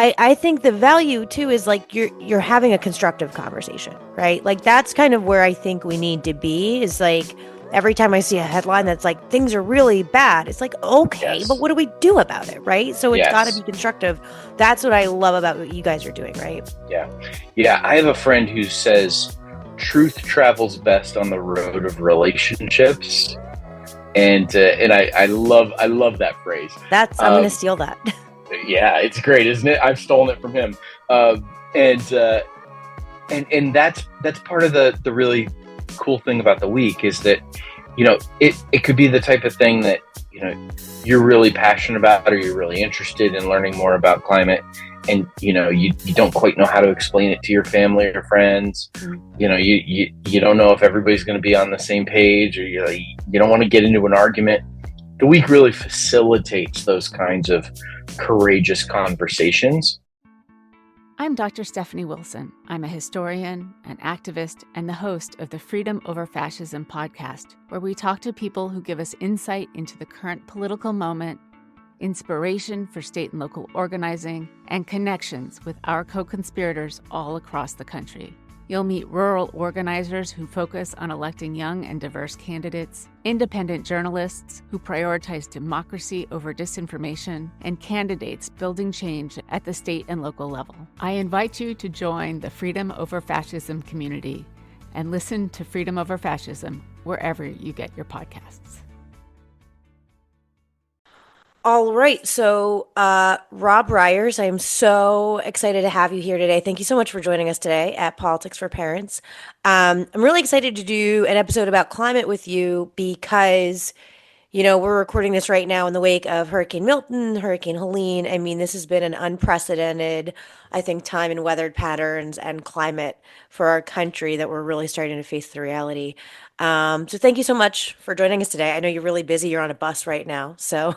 I think the value too is like you're having a constructive conversation, right? Like that's kind of where I think we need to be is like every time I see a headline that's like things are really bad, it's like, okay, but Yes. what do we do about it, right? So it's got to be Yes. constructive. That's what I love about what you guys are doing, right? Yeah. Yeah. I have a friend who says truth travels best on the road of relationships. And I love that phrase. I'm going to Um, steal that. yeah, it's great, isn't it? I've stolen it from him. And and that's part of the really cool thing about the week is that it could be the type of thing that you're really passionate about or you're really interested in learning more about climate, and you don't quite know how to explain it to your family or friends. You don't know if everybody's going to be on the same page, or you don't want to get into an argument. The week really facilitates those kinds of courageous conversations. I'm Dr. Stephanie Wilson. I'm a historian, an activist, and the host of the Freedom Over Fascism podcast, where we talk to people who give us insight into the current political moment, inspiration for state and local organizing, and connections with our co-conspirators all across the country. You'll meet rural organizers who focus on electing young and diverse candidates, independent journalists who prioritize democracy over disinformation, and candidates building change at the state and local level. I invite you to join the Freedom Over Fascism community and listen to Freedom Over Fascism wherever you get your podcasts. All right. So, Rob Ryers, I am so excited to have you here today. Thank you so much for joining us today at Politics for Parents. I'm really excited to do an episode about climate with you because, we're recording this right now in the wake of Hurricane Milton, Hurricane Helene. I mean, this has been an unprecedented, I think, time in weather patterns and climate for our country that we're really starting to face the reality. So thank you so much for joining us today. I know you're really busy. You're on a bus right now. So.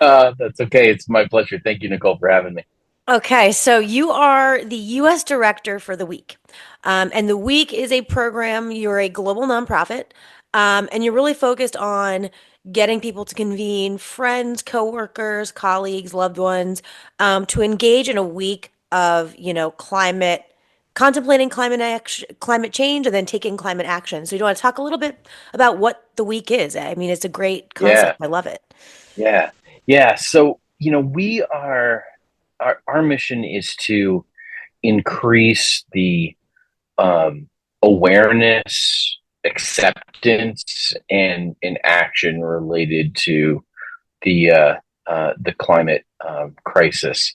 That's okay. It's my pleasure. Thank you, Nicole, for having me. Okay, so you are the U.S. director for The Week. And The Week is a program, you're a global nonprofit, and you're really focused on getting people to convene friends, coworkers, colleagues, loved ones, to engage in a week of, climate, contemplating climate change, and then taking climate action. So you want to talk a little bit about what The Week is? I mean, it's a great concept. Yeah, I love it. yeah, yeah. So, we are, our mission is to increase the awareness, acceptance, and action related to the climate crisis.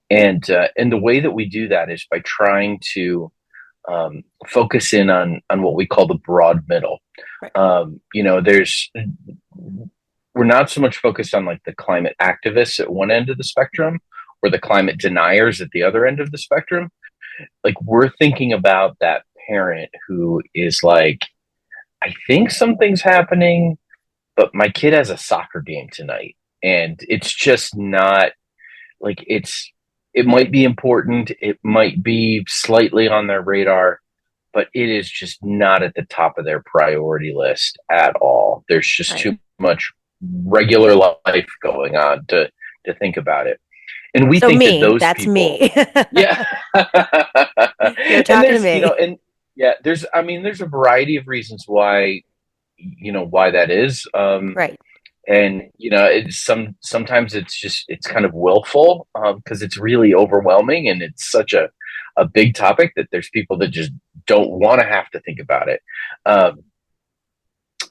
And the way that we do that is by trying to focus in on what we call the broad middle. Right. There's we're not so much focused on like the climate activists at one end of the spectrum or the climate deniers at the other end of the spectrum. Like we're thinking about that parent who is like, I think something's happening, but my kid has a soccer game tonight, and it's just not like it might be important, it might be slightly on their radar, but it is just not at the top of their priority list at all. There's just Right. too much regular life going on to think about it. And we So think that me, those that's people, me. yeah. You're And talking to me. and yeah, there's a variety of reasons why, why that is. Right. And it's sometimes it's kind of willful, because it's really overwhelming and it's such a big topic that there's people that just don't want to have to think about it.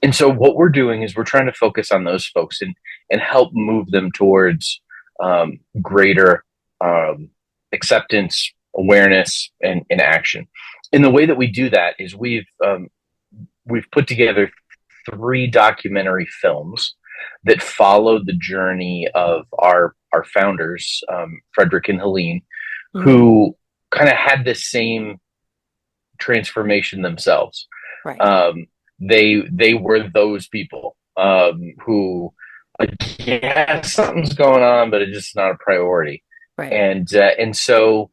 And so what we're doing is we're trying to focus on those folks and help move them towards greater acceptance, awareness, and action. And the way that we do that is we've put together 3 documentary films that followed the journey of our founders, Frederick and Helene, who kind of had this same transformation themselves. Right. They were those people who, yeah, something's going on, but it's just not a priority. Right. And so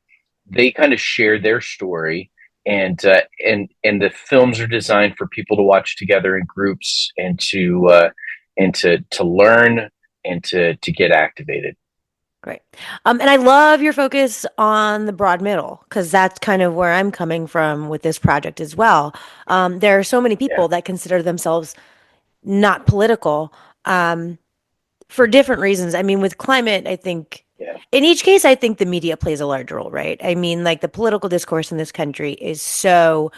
they kind of share their story, and the films are designed for people to watch together in groups and to learn and to get activated. Great. And I love your focus on the broad middle because that's kind of where I'm coming from with this project as well. There are so many Yeah. people that consider themselves not political for different reasons. I mean, with climate, I think Yeah. in each case, I think the media plays a large role, right? I mean, like the political discourse in this country is so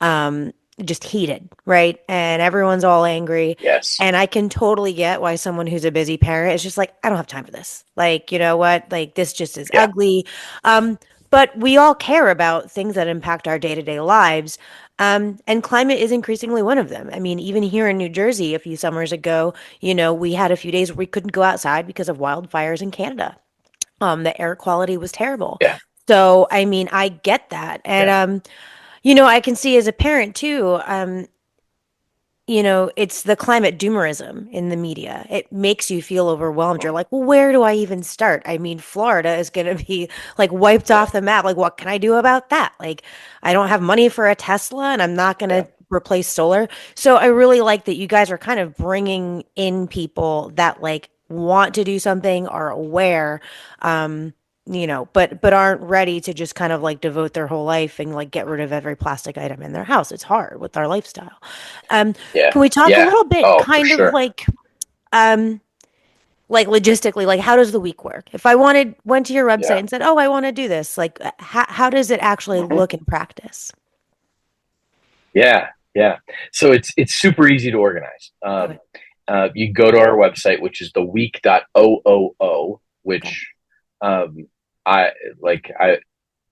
um, just heated, right? And everyone's all angry. Yes. And I can totally get why someone who's a busy parent is just like, I don't have time for this. Like, you know what? Like, this just is Yeah. ugly. But we all care about things that impact our day-to-day lives. And climate is increasingly one of them. I mean, even here in New Jersey, a few summers ago, we had a few days where we couldn't go outside because of wildfires in Canada. The air quality was terrible. Yeah. So, I mean, I get that. And, Yeah. I can see as a parent too, it's the climate doomerism in the media. It makes you feel overwhelmed. You're like, well, where do I even start? I mean, Florida is going to be like wiped Yeah. off the map. Like, what can I do about that? Like, I don't have money for a Tesla and I'm not going Yeah. to replace solar. So I really like that you guys are kind of bringing in people that like want to do something, are aware. But aren't ready to just kind of like devote their whole life and like get rid of every plastic item in their house. It's hard with our lifestyle. Um, Yeah. can we talk a Yeah. little bit Oh, for kind of sure. um like logistically, like how does the week work? If I went to your website Yeah. and said, "Oh, I want to do this." Like how does it actually Mhm. look in practice? Yeah. Yeah. So it's super easy to organize. Okay. You go to our website, which is theweek.ooo, Okay. which um, I I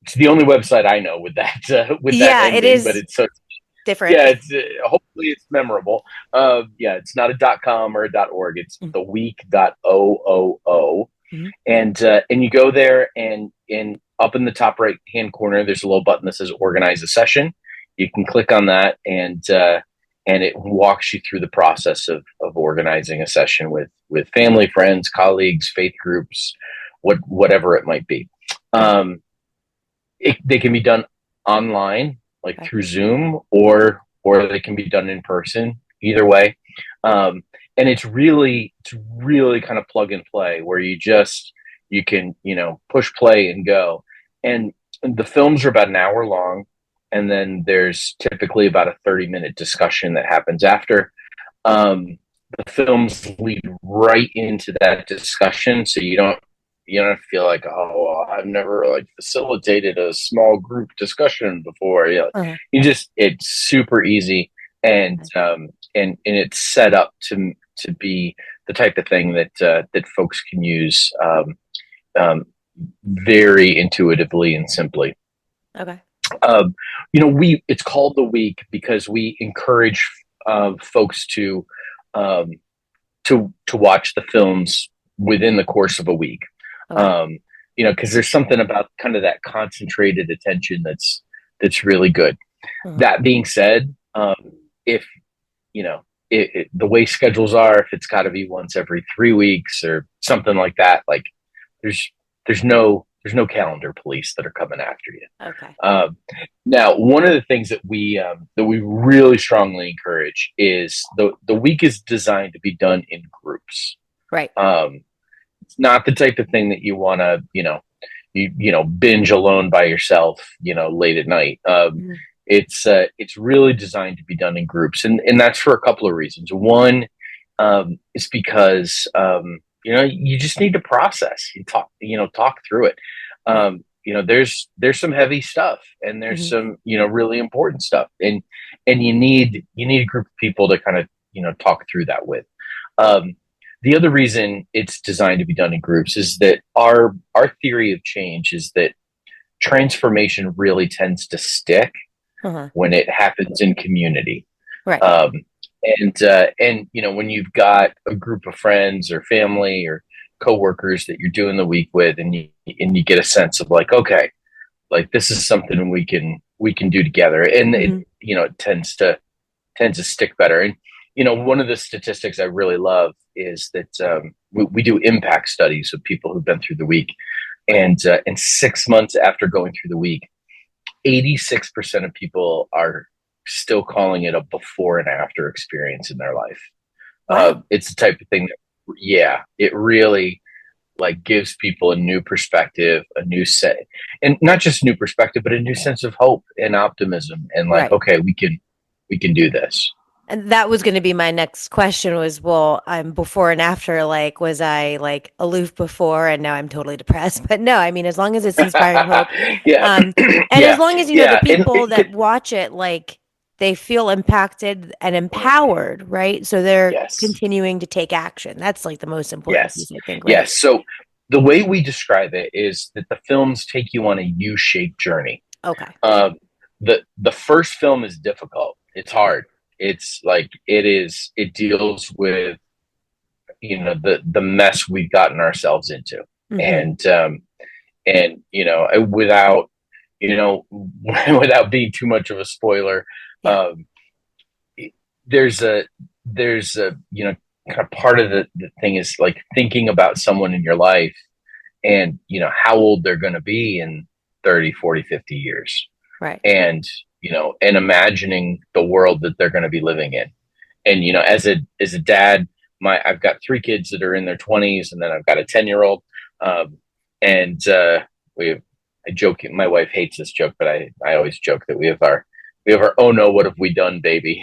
it's the only website I know with that Yeah, it ending, but is it's so different. yeah, it's hopefully it's memorable. Yeah, it's not a .com or a .org. It's theweek.ooo, Mhm. and you go there, and in up in the top right hand corner, there's a little button that says organize a session. You can click on that, and it walks you through the process of organizing a session with family, friends, colleagues, faith groups, whatever it might be. Okay. Um, they can be done online, like Okay. through Zoom, or they can be done in person. Either way, um, and it's really kind of plug and play where you can push play and go. And the films are about an hour long, and then there's typically about a 30-minute discussion that happens after. Um, the films lead right into that discussion, so you don't feel like, oh, I've never like facilitated a small group discussion before. Uh-huh. It's super easy, and it's set up to be the type of thing that folks can use um, very intuitively and simply. Okay. Um, we it's called the week because we encourage folks um, to watch the films within the course of a week. Okay. Um, because there's something about kind of that concentrated attention that's really good. Uh-huh. That being said, if the way schedules are, if it's got to be once every 3 weeks or something like that, like there's there's no calendar police that are coming after you. Okay. Now, one of the things that we really strongly encourage is the week is designed to be done in groups. Right. It's not the type of thing that you want to binge alone by yourself late at night. Mhm. It's really designed to be done in groups, and that's for a couple of reasons. One is because you just need to process. You talk through it. Right. There's some heavy stuff, and there's Mhm. some really important stuff, and you need a group of people to kind of talk through that with. Um, the other reason it's designed to be done in groups is that our theory of change is that transformation really tends to stick Uh-huh. when it happens in community. Right. Um, and when you've got a group of friends or family or coworkers that you're doing the week with, and you get a sense of like, okay, like this is something we can do together, and Mhm. it tends to stick better. And one of the statistics I really love is that we do impact studies of people who've been through the week, Right. and 6 months after going through the week, 86% of people are still calling it a before and after experience in their life. Wow. It's the type of thing that, yeah, it really like gives people a new perspective, a new set, and not just new perspective, but a new sense of hope and optimism, and like, Right. okay, we can do this. And that was going to be my next question was, well, I'm before and after, like, was I like aloof before and now I'm totally depressed? But no, I mean, as long as it's inspiring hope, Yeah, um, and as yeah, long as, the yeah, and people that watch it, like, they feel impacted and empowered, right? So they're yes, continuing to take action. That's like the most important yes, piece, I think, right? yes. So the way we describe it is that the films take you on a U-shaped journey. Okay. Um, the first film is difficult. It's Yeah. hard. It's like it is. It deals with the mess we've gotten ourselves into, Hmm. and without without being too much of a spoiler, Yeah. um, there's a kind of part of the thing is like thinking about someone in your life and how old they're going to be in 30, 40, 50 years, Right. and and imagining the world that they're going to be living in. And as a dad, I've got three kids that are in their 20s, and then I've got a 10-year-old. And we I joke, my wife hates this joke, but I always joke that we have our oh no, what have we done baby,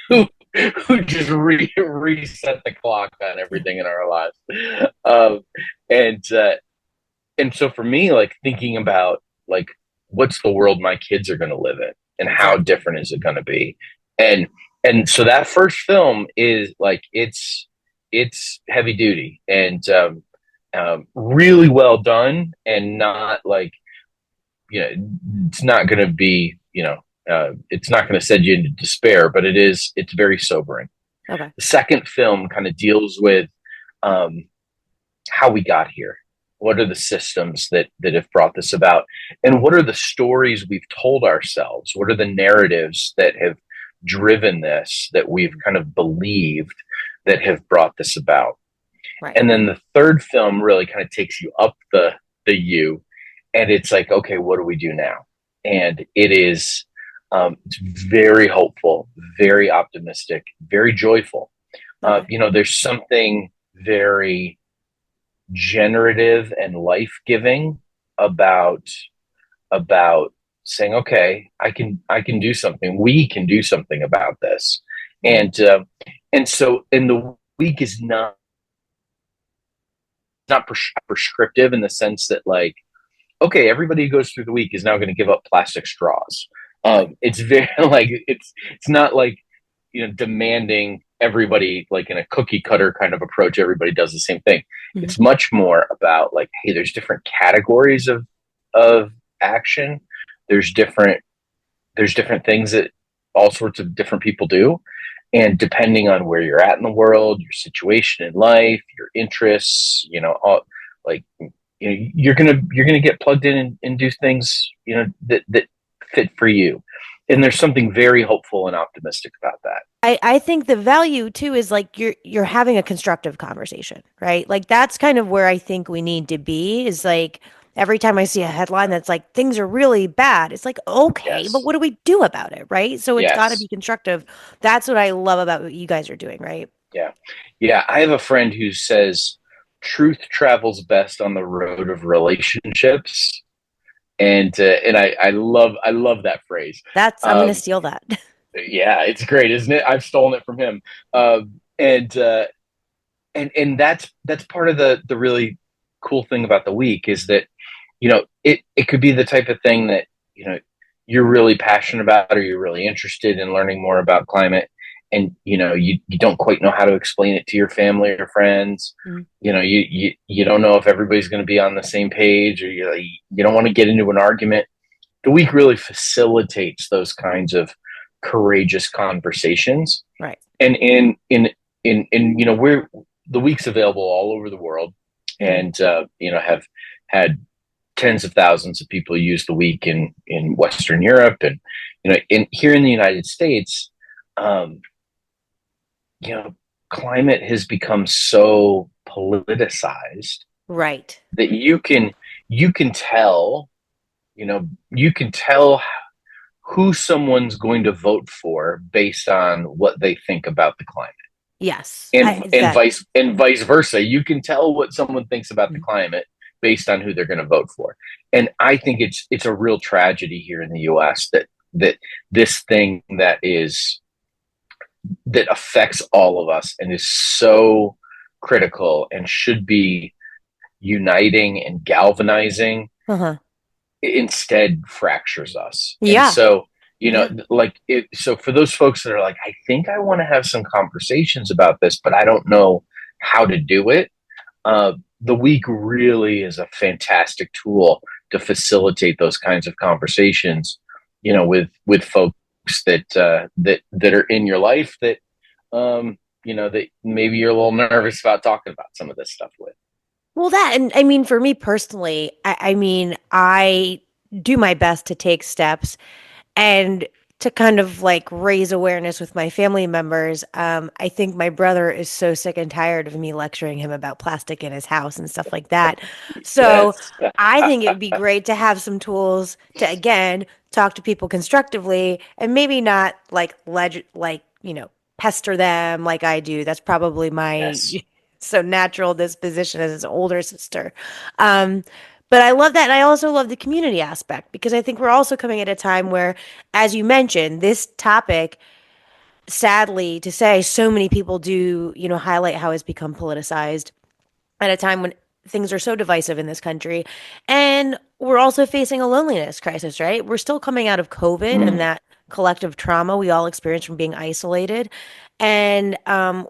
who just reset the clock on everything in our lives. um, and so for me, like thinking about like what's the world my kids are going to live in, and how Exactly. different is it going to be. And and so that first film is like it's heavy duty, and really well done, and not like it's not going to be it's not going to send you into despair, but it's very sobering. Okay. The second film kind of deals with um, how we got here. What are the systems that have brought this about, and what are the stories we've told ourselves? What are the narratives that have driven this, that we've kind of believed, that have brought this about? Right. And then the third film really kind of takes you up the U, and it's like, okay, what do we do now? And it's very hopeful, very optimistic, very joyful. Okay. There's something very generative and life-giving about saying, okay, I can do something. We can do something about this. Mhm. And the week is not prescriptive in the sense that, like, okay, everybody who goes through the week is now going to give up plastic straws. Right. It's very like it's not like demanding everybody like in a cookie cutter kind of approach. Everybody does the same thing. Mhm. It's much more about like, hey, there's different categories of action. There's different things that all sorts of different people do, and depending on where you're at in the world, your situation in life, your interests, all like you're gonna get plugged in and do things that fit for you. And there's something very hopeful and optimistic about that. I think the value too is like you're having a constructive conversation, right? Like that's kind of where I think we need to be is like every time I see a headline that's like things are really bad, it's like, okay, but Yes. what do we do about it, right? So it's got to be Yes. constructive. That's what I love about what you guys are doing, right? Yeah. Yeah. I have a friend who says truth travels best on the road of relationships. And I love that phrase. That's I'm gonna Um, steal that. yeah, it's great, isn't it? I've stolen it from him. And that's part of the really cool thing about the week is that it could be the type of thing that you're really passionate about, or you're really interested in learning more about climate, and you don't quite know how to explain it to your family or friends. Mhm. You don't know if everybody's going to be on the same page, or you don't want to get into an argument. The week really facilitates those kinds of courageous conversations. Right. And in we're the week's available all over the world, Mhm. and have had tens of thousands of people use the week in Western Europe, and in here in the United States. um you know Climate has become so politicized Right. that you can tell you can tell who someone's going to vote for based on what they think about the climate. Yes. and and That. vice versa. You can tell what someone thinks about the climate based on who they're going to vote for. And I think it's a real tragedy here in the US that this thing that affects all of us and is so critical and should be uniting and galvanizing Uh-huh. instead fractures us. And Yeah. so, Yeah. so for those folks that are like, I think I want to have some conversations about this, but I don't know how to do it. The week really is a fantastic tool to facilitate those kinds of conversations, with folks that are in your life that, that maybe you're a little nervous about talking about some of this stuff with. Well, that, and I mean, for me personally, I mean, I do my best to take steps and to kind of like raise awareness with my family members. I think my brother is so sick and tired of me lecturing him about plastic in his house and stuff like that. So Yes. I think it would be great to have some tools to, again, talk to people constructively and maybe not like pester them like I do. That's probably my Yes. so natural disposition as his older sister. Um, but I love that. And I also love the community aspect because I think we're also coming at a time where, as you mentioned, this topic, sadly to say, so many people do, highlight how it's become politicized at a time when things are so divisive in this country. And we're also facing a loneliness crisis, right? We're still coming out of COVID and Mm. that collective trauma we all experience from being isolated. And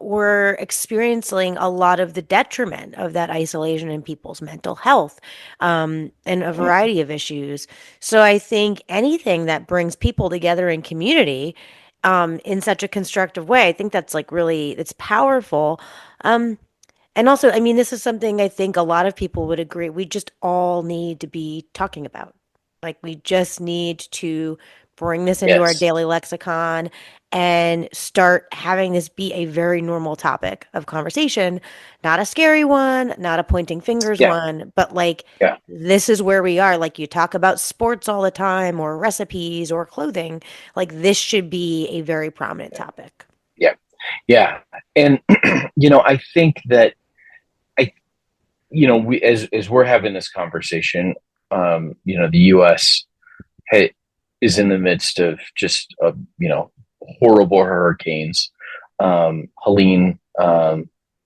we're experiencing a lot of the detriment of that isolation in people's mental health and a Mm. variety of issues. So I think anything that brings people together in community in such a constructive way, I think that's like really, it's powerful. Um, and also, I mean, this is something I think a lot of people would agree. We just all need to be talking about. Like, we just need to bring this into our Yes. daily lexicon and start having this be a very normal topic of conversation. Not a scary one, not a pointing fingers Yeah. one, but like, Yeah. this is where we are. Like, you talk about sports all the time or recipes or clothing. Like, this should be a very prominent topic. Yeah. Yeah. And, I think that we as we're having this conversation, the U.S. Is in the midst of just horrible hurricanes, Helene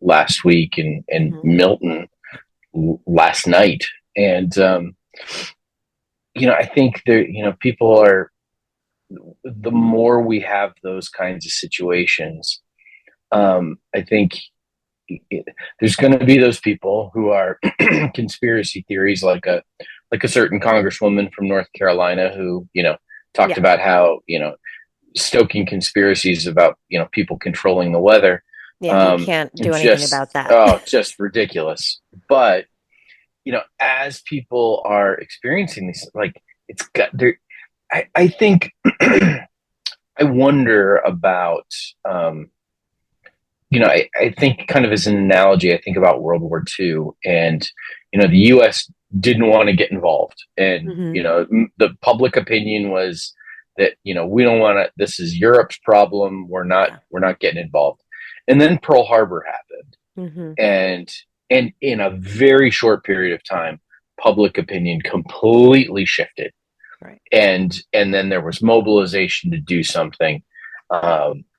last week and Mhm. Milton last night, and I think there people are the more we have those kinds of situations, I think there's going to be those people who are conspiracy theories, like a certain congresswoman from North Carolina who talked Yeah. about how stoking conspiracies about people controlling the weather. Yeah. You can't do anything about that. Just ridiculous. But as people are experiencing these, like it's got there. I think I wonder about. I think kind of as an analogy, I think about World War II, and the U.S. didn't want to get involved, and Hmm. the public opinion was that we don't want to. This is Europe's problem. We're not Yeah. we're not getting involved. And then Pearl Harbor happened, Hmm. and in a very short period of time, public opinion completely shifted, Right. and then there was mobilization to do something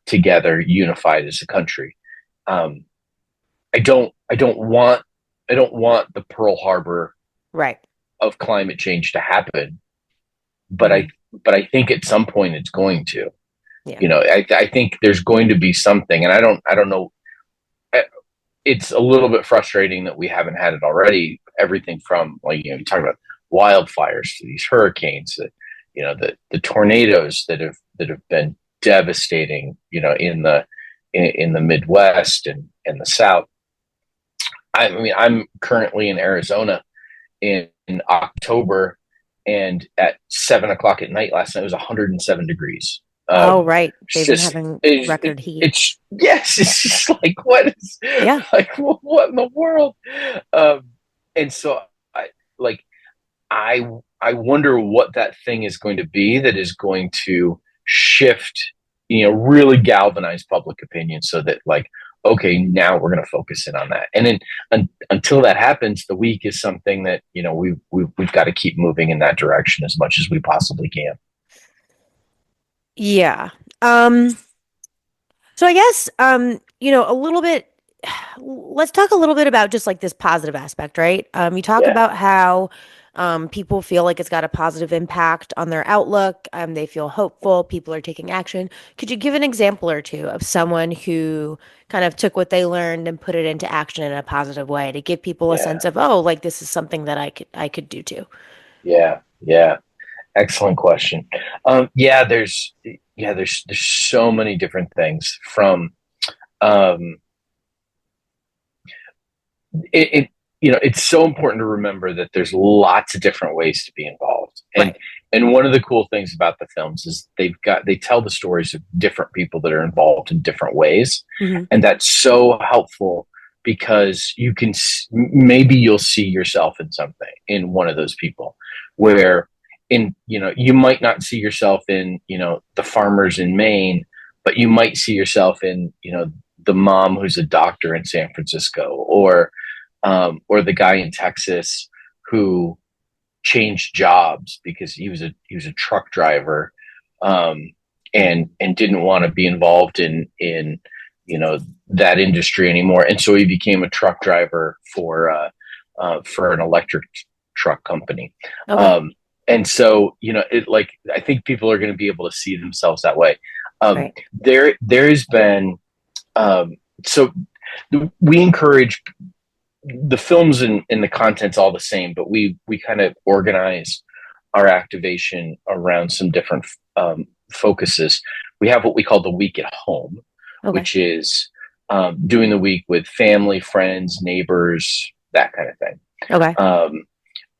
together, unified as a country. Um, I don't want the Pearl Harbor Right. of climate change to happen, but Mhm. I think at some point it's going to. Yeah. I think there's going to be something, and I don't know. It's a little bit frustrating that we haven't had it already. Everything from you talk about wildfires to these hurricanes, the tornadoes that have been devastating, in the Midwest and the South. I mean, I'm currently in Arizona in October, and at 7 o'clock at night last night it was 107 degrees. Oh, right. It's They've been just having it's, record heat. it's yes, it's just like Yeah. what in the world? And so like I I wonder what that thing is going to be that is going to shift, really galvanize public opinion so that like, okay, now we're going to focus in on that. And then until that happens, the week is something that, we've got to keep moving in that direction as much as we possibly can. Yeah. So I guess, a little bit, let's talk a little bit about just like this positive aspect, right? You talk Yeah. about how people feel like it's got a positive impact on their outlook. They feel hopeful. People are taking action. Could you give an example or two of someone who kind of took what they learned and put it into action in a positive way to give people a Yeah. sense of, oh, like this is something that I could do too. Yeah. Yeah. Excellent question. There's so many different things from, um, it it's so important to remember that there's lots of different ways to be involved. and Right. and one of the cool things about the films is they tell the stories of different people that are involved in different ways, Hmm. and that's so helpful because maybe you'll see yourself in something in one of those people, where you might not see yourself in the farmers in Maine, but you might see yourself in the mom who's a doctor in San Francisco, or the guy in Texas who changed jobs because he was a truck driver, and didn't want to be involved in that industry anymore, and so he became a truck driver for an electric truck company. Okay. Um, and so I think people are going to be able to see themselves that way. Um, Right. there has been so we encourage the films and the content's all the same, but we kind of organize our activation around some different focuses. We have what we call the week at home, Okay. which is doing the week with family, friends, neighbors, that kind of thing. Okay.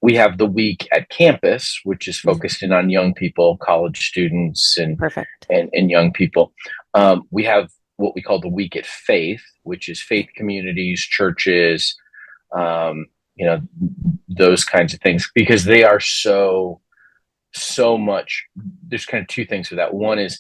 We have the week at campus, which is Mhm. focused in on young people, college students, and Perfect. and young people. We have what we call the week at faith, which is faith communities, churches, um, you know, those kinds of things, because they are so much. There's kind of two things for that. One is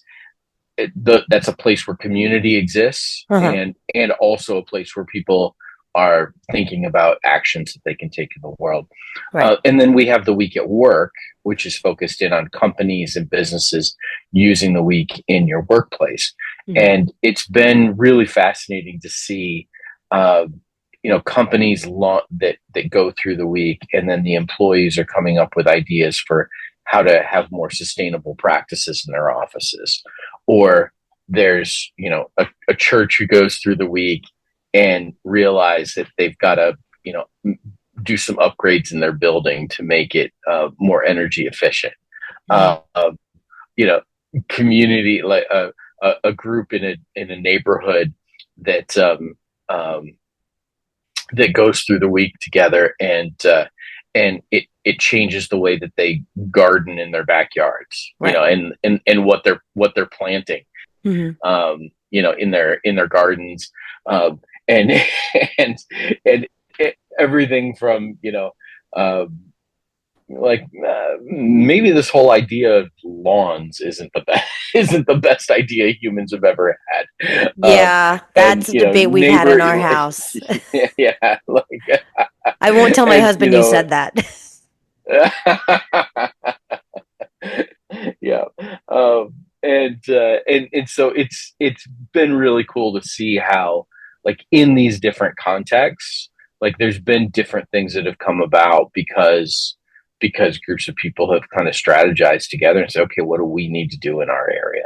that's a place where community exists, Uh-huh. and also a place where people are thinking about actions that they can take in the world. Right. And then we have the week at work, which is focused in on companies and businesses using the week in your workplace. Mhm. And it's been really fascinating to see, uh, companies that go through the week, and then the employees are coming up with ideas for how to have more sustainable practices in their offices. Or there's, a church who goes through the week and realize that they've got to, do some upgrades in their building to make it more energy efficient. Mhm. Uh, you know, Community, like a group in a neighborhood that that goes through the week together, and it changes the way that they garden in their backyards, Right. and what they're planting, Mhm. in their gardens, and and and everything from maybe this whole idea of lawns isn't the best idea humans have ever had, Yeah, and that's a debate we've had in neighbor, our house. yeah, like, I won't tell my and husband you said that. yeah, and so it's been really cool to see how, like, in these different contexts, like, there's been different things that have come about because groups of people have kind of strategized together and said, okay, what do we need to do in our area?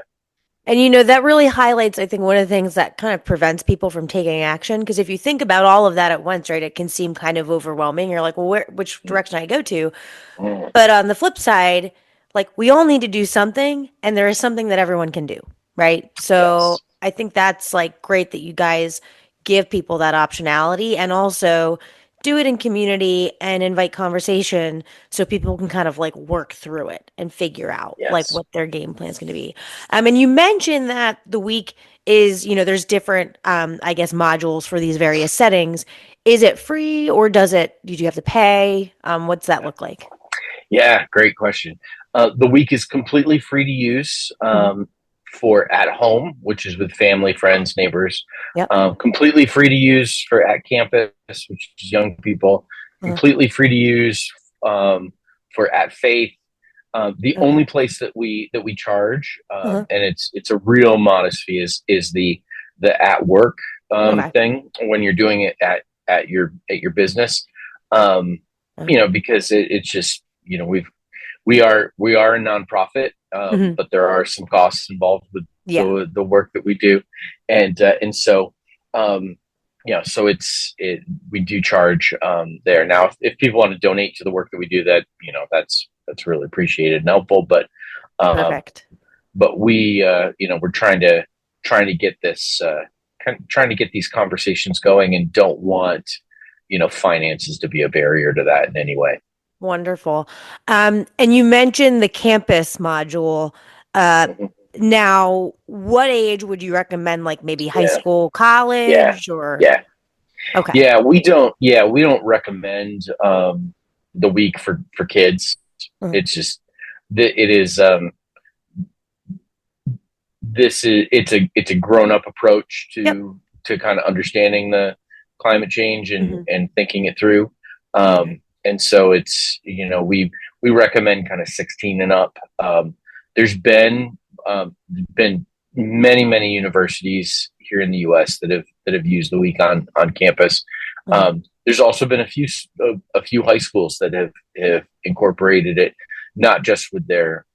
And that really highlights, I think, one of the things that kind of prevents people from taking action. Because if you think about all of that at once, right, it can seem kind of overwhelming. You're like, well, which direction I go to? Mm, But on the flip side, like we all need to do something, and there is something that everyone can do, right? So yes. I think that's like great that you guys give people that optionality and also do it in community and invite conversation so people can kind of like work through it and figure out like Yes. what their game plan is going to be. And you mentioned that the week is, there's different, I guess, modules for these various settings. Is it free or did you have to pay? What's that look like? Yeah, great question. The week is completely free to use. Mhm. for at home, which is with family, friends, neighbors. Yep. Completely free to use for at campus, which is young people. Uh-huh. Completely free to use for at faith. The Okay. only place that we charge, Uh-huh. and it's a real modest fee, is the at work Okay. thing when you're doing it at your business. Okay. Because it's just we are a nonprofit, Mhm. but there are some costs involved with Yeah. the work that we do, and so so we do charge there. Now if people want to donate to the work that we do, that that's really appreciated and helpful, um, Perfect. but we're trying to get this trying to get these conversations going, and don't want finances to be a barrier to that in any way. Wonderful. And you mentioned the campus module. Uh, Mhm. Now, what age would you recommend? Like maybe high Yeah, school, yeah, college, or yeah. okay. We don't recommend the week for kids. Mhm. It's just it is this is it's a grown up approach Yep. to kind of understanding the climate change and Hmm. thinking it through. Okay. And so it's we recommend kind of 16 and up. There's been many universities here in the U.S. that have used the week on campus. Hmm. There's also been a few high schools that have incorporated it, not just with their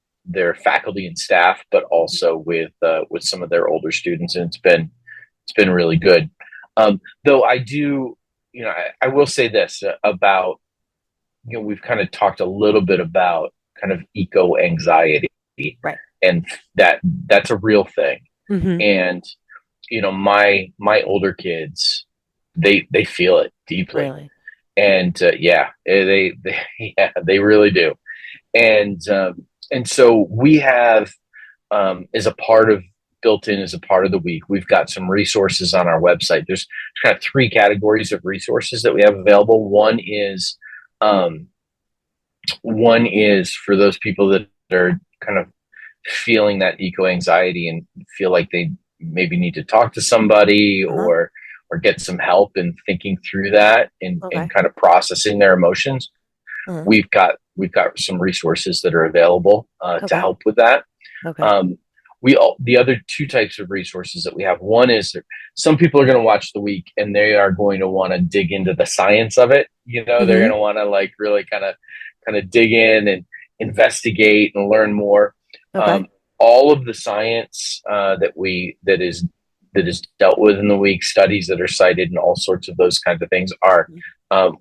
faculty and staff, but also with some of their older students, and it's been really good. Though I do, I will say this about we've kind of talked a little bit about kind of eco anxiety, Right. and that's a real thing. Hmm. And my older kids, they feel it deeply, Really. and they yeah, they really do. And so we have, as a part of built in as a part of the week, we've got some resources on our website. There's kind of three categories of resources that we have available. Um, one is for those people that are kind of feeling that eco anxiety and feel like they maybe need to talk to somebody, Uh-huh. or get some help in thinking through that, and Okay. kind of processing their emotions. Uh-huh. We've got some resources that are available to Okay. help with that. Okay. Um, the other two types of resources that we have. One is that some people are going to watch the week and they are going to want to dig into the science of it. They're going Hmm. to want to like really kind of dig in and investigate and learn more. Okay. Um, all of the science that is dealt with in the week, studies that are cited, and all sorts of those kinds of things are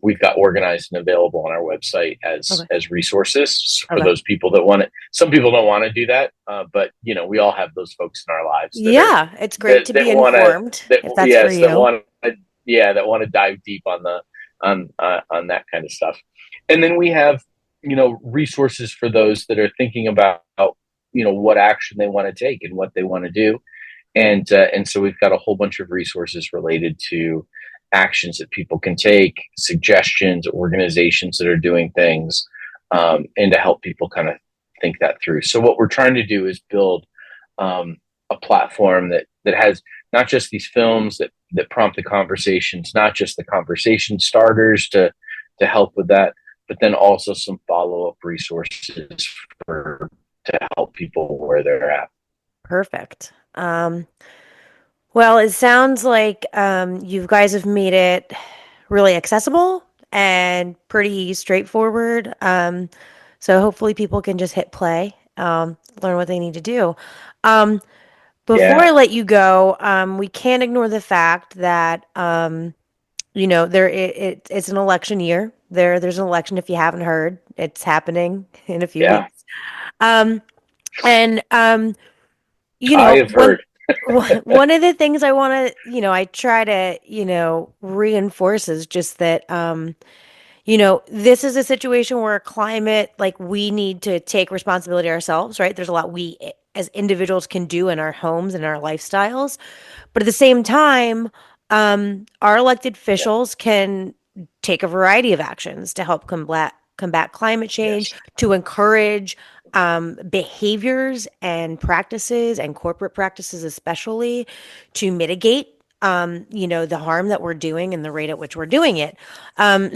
we've got organized and available on our website Okay. as resources for Okay. those people that want it. Some people don't want to do that, but we all have those folks in our lives Yeah, it's great that to that be want to informed that if that's for yes you. that want to dive deep on that kind of stuff. And then we have resources for those that are thinking about what action they want to take and what they want to do. And so we've got a whole bunch of resources related to actions that people can take, suggestions, organizations that are doing things, and to help people kind of think that through. So what we're trying to do is build a platform that has not just these films that prompt the conversations, not just the conversation starters to help with that, but then also some follow-up resources to help people where they're at. Perfect. Well, it sounds like you guys have made it really accessible and pretty straightforward. So hopefully people can just hit play, learn what they need to do. Um, Before I Yeah, let you go, we can't ignore the fact that it's an election year. There's an election if you haven't heard. It's happening in a few yeah, weeks. Um, and I have one heard. one of the things I want to, I try to, reinforce is just that this is a situation where climate, like we need to take responsibility ourselves, right? There's a lot we as individuals can do in our homes and our lifestyles. But at the same time, our elected Yeah. officials can take a variety of actions to help combat climate change, Yes. to encourage behaviors and practices and corporate practices, especially to mitigate, the harm that we're doing and the rate at which we're doing it.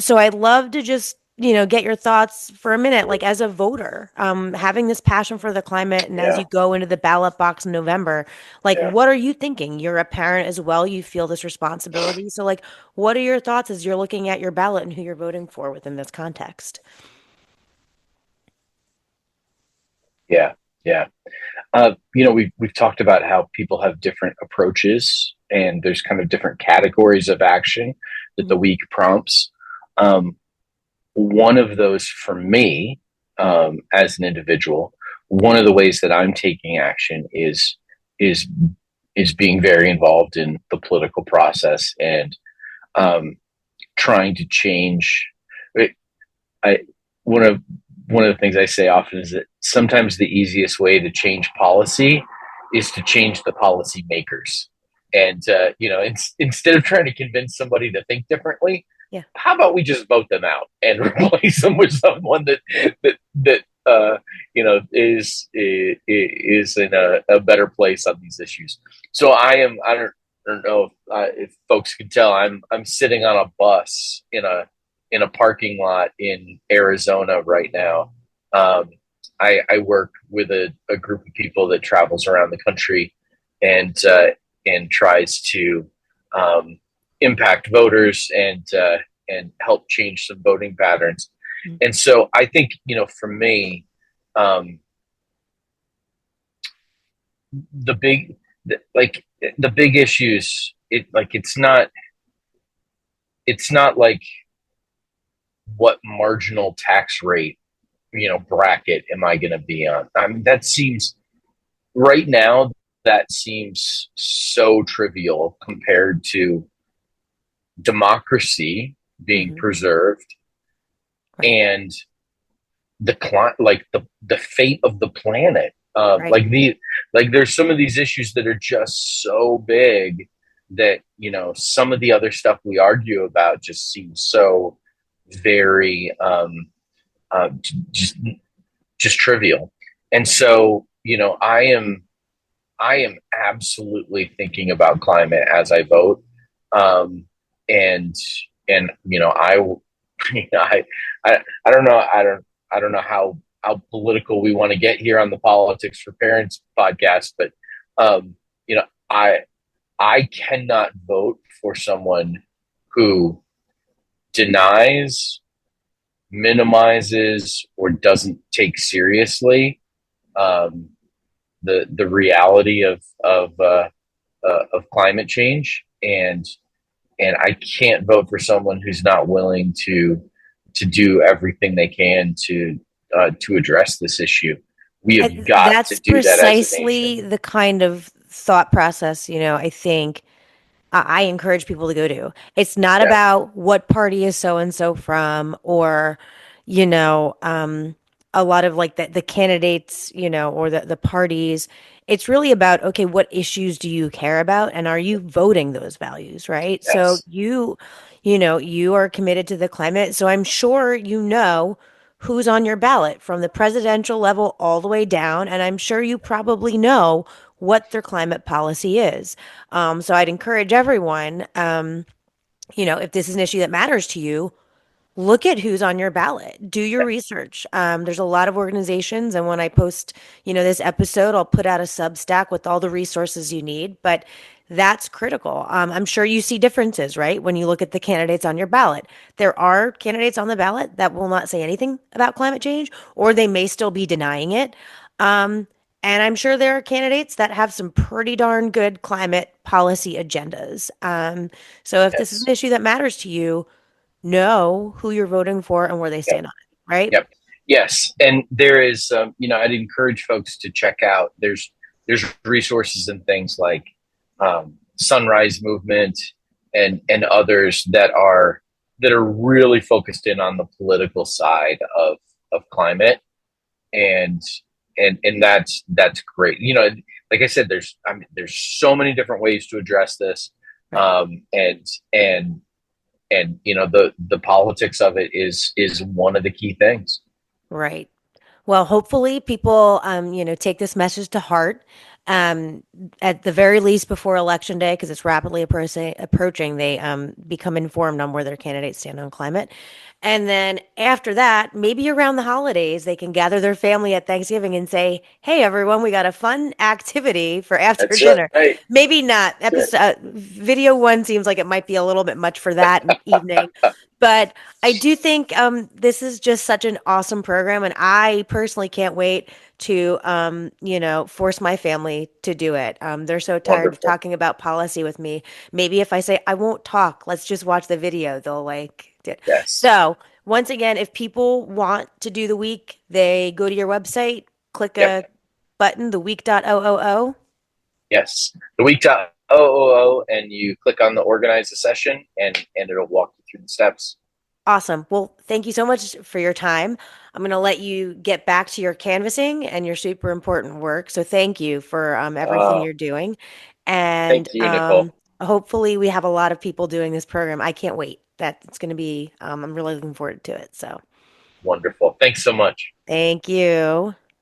So I'd love to just, get your thoughts for a minute, like as a voter, having this passion for the climate, and as Yeah, you go into the ballot box in November, like, yeah, what are you thinking? You're a parent as well. You feel this responsibility. So, like, what are your thoughts as you're looking at your ballot and who you're voting for within this context? yeah, yeah. We've talked about how people have different approaches, and there's kind of different categories of action that the Mhm. week prompts. Um, One of those for me, as an individual, one of the ways that I'm taking action is is being very involved in the political process and um, trying to change. I one of one of the things I say often is that sometimes the easiest way to change policy is to change the policy makers. And instead of trying to convince somebody to think differently, Yeah. how about we just vote them out and replace them with someone that is in a better place on these issues. So I don't know if folks can tell, I'm sitting on a bus in a parking lot in Arizona right now. Um, I work with a group of people that travels around the country and tries to um, impact voters and help change some voting patterns. Mhm. And so I think, for me, um, the big the big issues, it's not like what marginal tax rate, bracket am I going to be on. I mean, that seems right now, that seems so trivial compared to democracy being Mhm. preserved Right. and the fate of the planet. Right. There's some of these issues that are just so big that some of the other stuff we argue about just seems so very just trivial. And so I am absolutely thinking about climate as I vote. Um, and I I, I don't know. I don't know how political we want to get here on the Politics for Parents podcast, but um, you know, I cannot vote for someone who denies, minimizes, or doesn't take seriously um, the reality of climate change, and I can't vote for someone who's not willing to do everything they can to address this issue. We have got to That's do that as a nation. precisely the kind of thought process, I think I encourage people to go to. It's not Yeah. about what party is so and so from, or, you know, a lot of like the candidates, or the parties. It's really about, okay, what issues do you care about? And are you voting those values, right? So Yes. you are committed to the climate. So I'm sure you know who's on your ballot from the presidential level all the way down. And I'm sure you probably know what their climate policy is. So I'd encourage everyone, if this is an issue that matters to you, look at who's on your ballot. Do your Yeah. research. There's a lot of organizations, and when I post, this episode, I'll put out a Substack with all the resources you need. But that's critical. I'm sure you see differences, right? When you look at the candidates on your ballot, there are candidates on the ballot that will not say anything about climate change, or they may still be denying it. Um, and I'm sure there are candidates that have some pretty darn good climate policy agendas. So if this is Yes. an issue that matters to you, know who you're voting for and where they Yep. stand on it, right? Yep. Yes. And there is, I'd encourage folks to check out. There's resources and things like Sunrise Movement and others that are really focused in on the political side of climate, and and that's great. Like I said, there's so many different ways to address this, Right. and and the politics of it is one of the key things. Right. Well, hopefully people, take this message to heart. Um, at the very least before election day, because it's rapidly approaching, they become informed on where their candidates stand on climate. And then after that, maybe around the holidays, they can gather their family at Thanksgiving and say, "Hey, everyone, we got a fun activity for after That's dinner." right. Maybe not. That's Episode video one seems like it might be a little bit much for that evening, but I do think this is just such an awesome program, and I personally can't wait to force my family to do it. They're so tired of wonderful. talking about policy with me. Maybe if I say I won't talk, let's just watch the video, they'll like it. Yes. So once again, if people want to do the week, they go to your website, click Yep. a button, theweek.000. Yes. The week.000, and you click on the organize a session, and it'll walk you through the steps. Awesome. Well, thank you so much for your time. I'm going to let you get back to your canvassing and your super important work. So thank you for everything Uh, you're doing. Thank And you, Nicole. hopefully we have a lot of people doing this program. I can't wait. That it's going to be, I'm really looking forward to it. So Wonderful. Thanks so much. thank you.